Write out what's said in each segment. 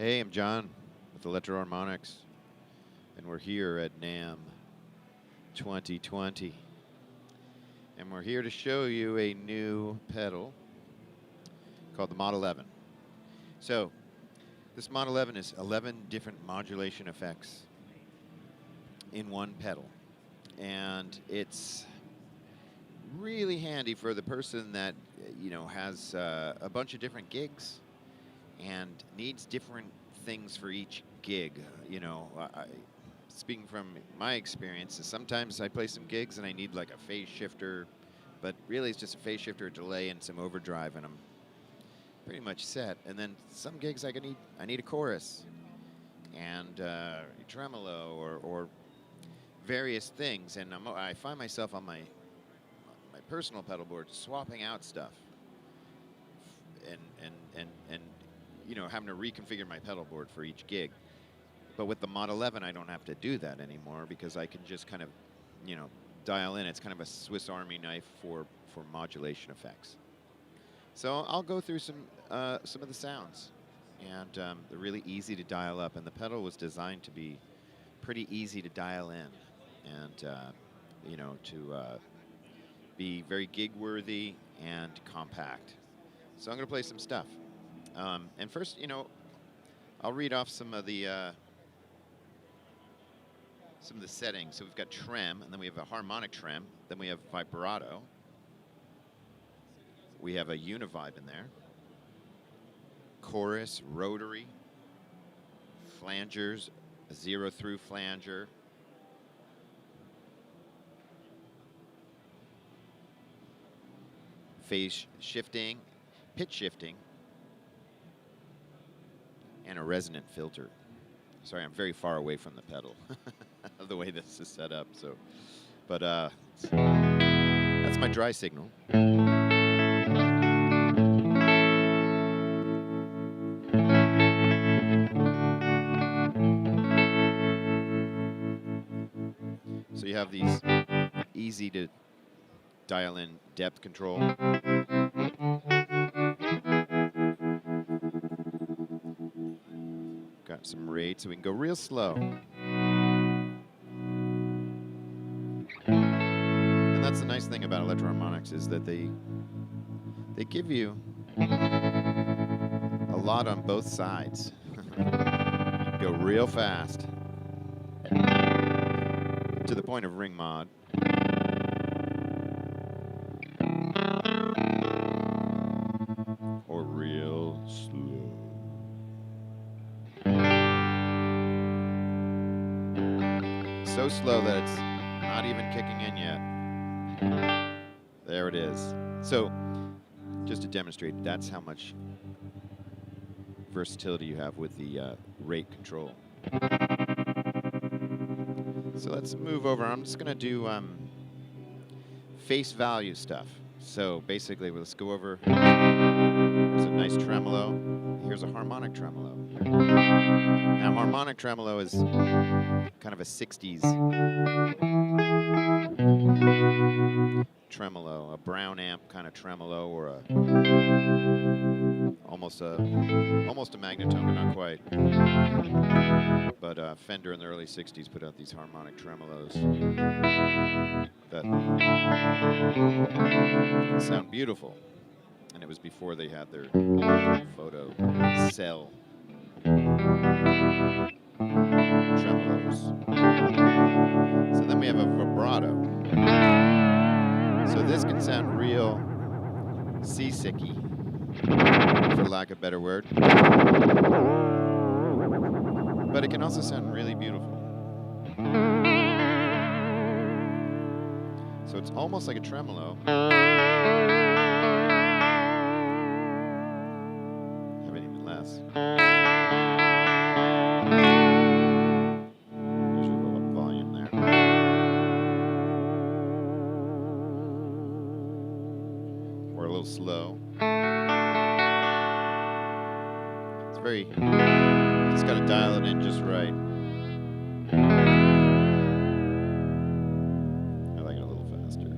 Hey, I'm John with Electro Harmonix, and we're here at NAMM 2020. And we're here to show you a new pedal called the Mod11. So, this Mod11 is 11 different modulation effects in one pedal. And it's really handy for the person that, has a bunch of different gigs and needs different things for each gig. Speaking from my experience, sometimes I play some gigs and I need like a phase shifter, but really it's just a phase shifter, delay, and some overdrive, and I'm pretty much set. And then some gigs I need a chorus and tremolo or various things, and I find myself on my personal pedal board swapping out stuff and having to reconfigure my pedal board for each gig. But with the Mod11, I don't have to do that anymore because I can just kind of, dial in. It's kind of a Swiss Army knife for modulation effects. So I'll go through some of the sounds, and they're really easy to dial up. And the pedal was designed to be pretty easy to dial in, and to be very gig worthy and compact. So I'm going to play some stuff. And first, I'll read off some of the settings. So we've got trem, and then we have a harmonic trem, then we have vibrato. We have a univibe in there. Chorus, rotary, flangers, a zero through flanger. Phase shifting, pitch shifting, and a resonant filter. Sorry, I'm very far away from the pedal, the way this is set up. So, but that's my dry signal. So you have these easy to dial in depth control. Got some rate, so we can go real slow. And that's the nice thing about Electro Harmonix, is that they give you a lot on both sides. Go real fast to the point of ring mod. Or real slow. So slow that it's not even kicking in yet. There it is. So, just to demonstrate, that's how much versatility you have with the rate control. So let's move over. I'm just going to do face value stuff. So basically, let's go over. There's a nice tremolo. Here's a harmonic tremolo. Now, harmonic tremolo is kind of a 60s tremolo, a brown amp kind of tremolo, or almost a magnetone, but not quite. But Fender in the early 60s put out these harmonic tremolos that sound beautiful. And it was before they had their photo cell tremolos. So then we have a vibrato. So this can sound real seasicky, for lack of a better word. But it can also sound really beautiful. So it's almost like a tremolo. Have it even less. There's your little volume there. Or a little slow. It's very, just got to dial it in just right. I like it a little faster.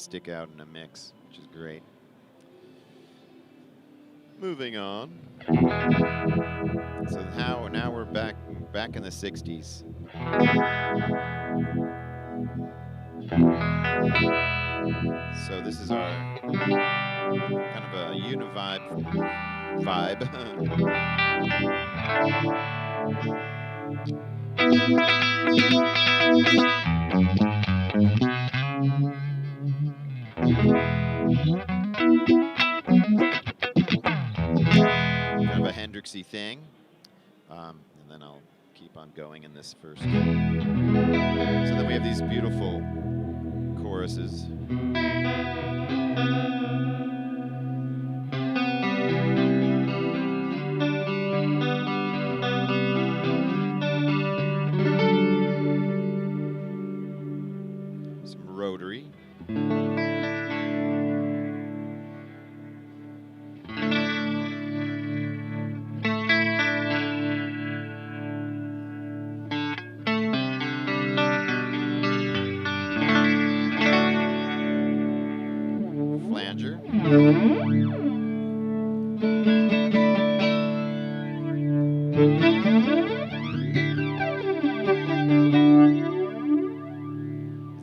stick out in a mix, which is great. Moving on. So now we're back in the 60s. So this is our kind of a univibe vibe. Kind of a Hendrixy thing. And then I'll keep on going in this first. So then we have these beautiful choruses. Some rotary. Flanger.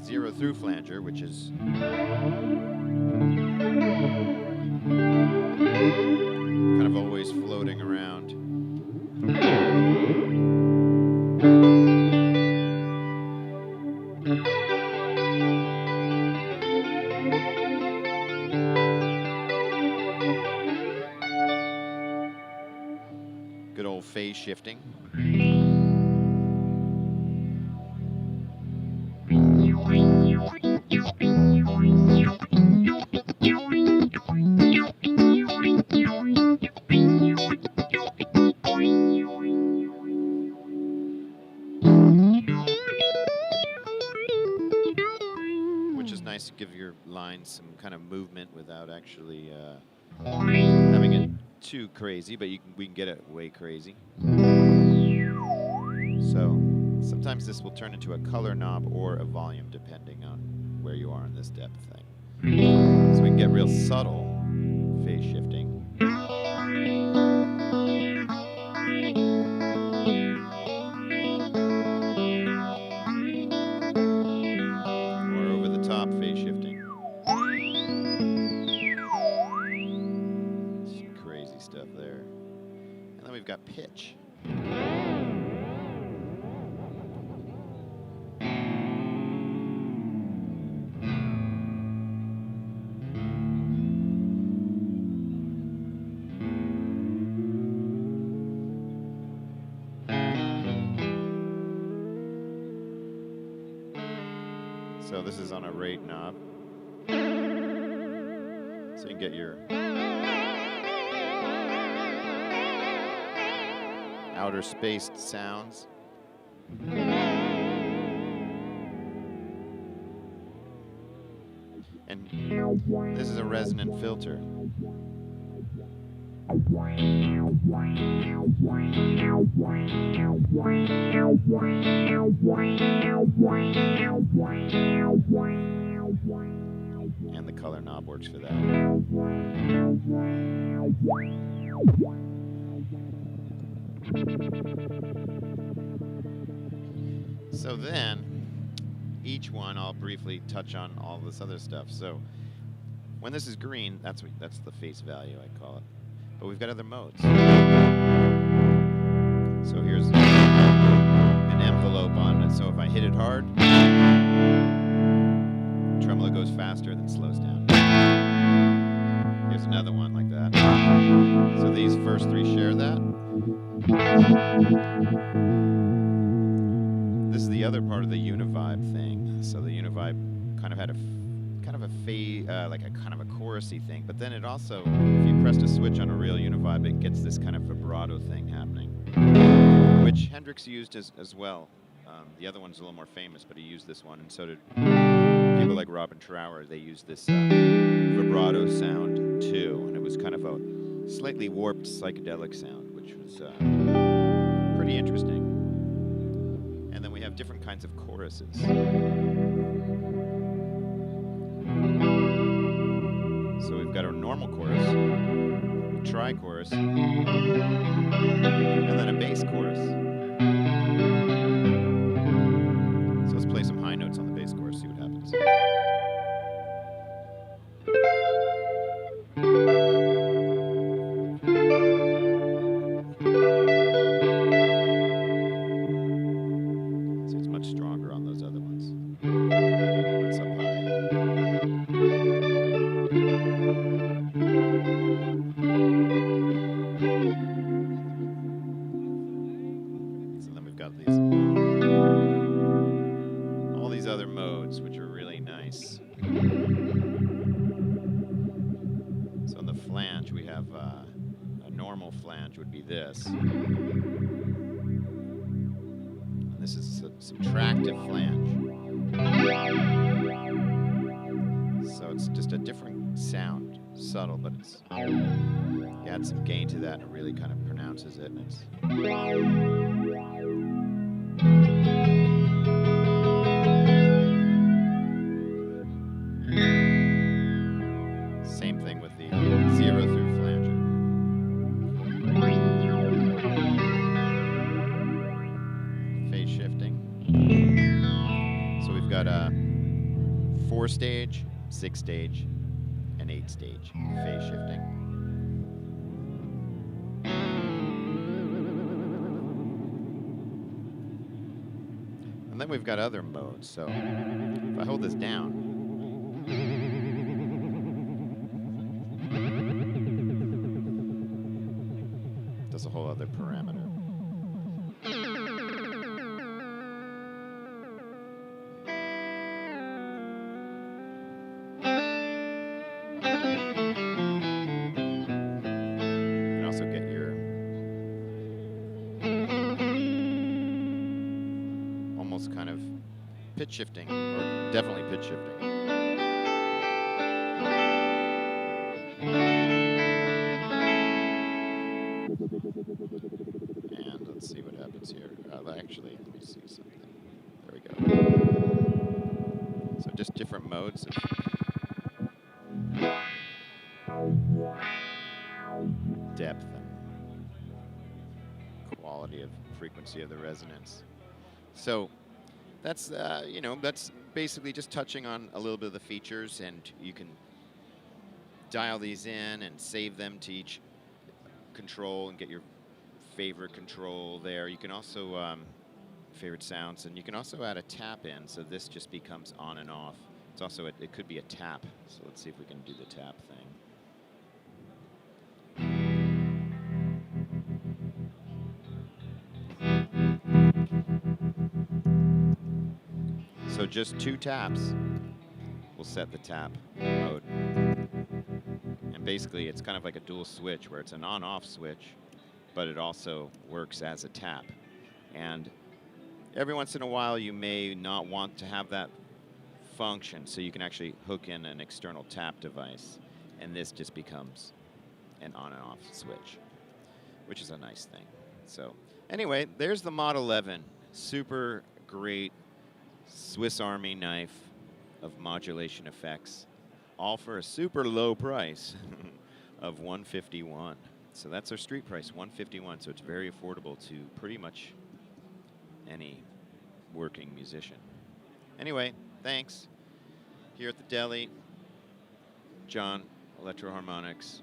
0 through flanger, which is kind of always floating around. Good old phase shifting. Which is nice to give your lines some kind of movement without actually having it too crazy, but we can get it way crazy. So sometimes this will turn into a color knob or a volume depending on where you are in this depth thing. So we can get real subtle phase shifting. Or over the top phase shifting. Some crazy stuff there. And then we've got pitch. So this is on a rate knob. So you can get your outer spaced sounds. And this is a resonant filter. And the color knob works for that. So then, each one I'll briefly touch on all this other stuff. So when this is green, that's the face value, I call it. But we've got other modes. So here's an envelope on it. So if I hit it hard, tremolo goes faster, then slows down. Here's another one like that. So these first three share that. This is the other part of the univibe thing. So the univibe kind of had a chorusy thing, but then it also, if you pressed a switch on a real univibe, it gets this kind of vibrato thing happening, which Hendrix used as well. The other one's a little more famous, but he used this one, and so did people like Robin Trower. They used this vibrato sound too, and it was kind of a slightly warped psychedelic sound, which was pretty interesting. And then we have different kinds of choruses. So we've got a normal chorus, a tri-chorus, and then a bass chorus. So let's play some high notes on the bass chorus, see what happens. So it's much stronger on those other ones. It's up high. So then we've got all these other modes, which are really nice. So on the flange, we have a normal flange would be this. And this is a subtractive flange. So it's just a different sound, subtle, but it's, you add some gain to that and it really kind of pronounces it. And it's same thing with the 0 through flanger. Phase shifting. So we've got a 4-stage, 6-stage, and 8-stage phase shifting. And then we've got other modes. So if I hold this down, does a whole other parameter. You can also get your almost kind of pitch shifting, or definitely pitch shifting. And let's see what happens here. Actually, let me see something. There we go. So just different modes of depth and quality of frequency of the resonance. So that's you know, that's basically just touching on a little bit of the features, and you can dial these in and save them to each control and get your favorite control there. You can also favorite sounds, and you can also add a tap in, so this just becomes on and off. It's also it could be a tap, so let's see if we can do the tap thing. So just 2 taps will set the tap mode. And basically it's kind of like a dual switch where it's an on-off switch, but it also works as a tap. And every once in a while you may not want to have that function, so you can actually hook in an external tap device, and this just becomes an on and off switch, which is a nice thing. So anyway, there's the Mod11, super great Swiss Army knife of modulation effects, all for a super low price of $151. So that's our street price, $151. So it's very affordable to pretty much any working musician. Anyway, thanks. Here at the deli, John, Electro Harmonix,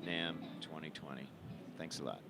NAMM 2020. Thanks a lot.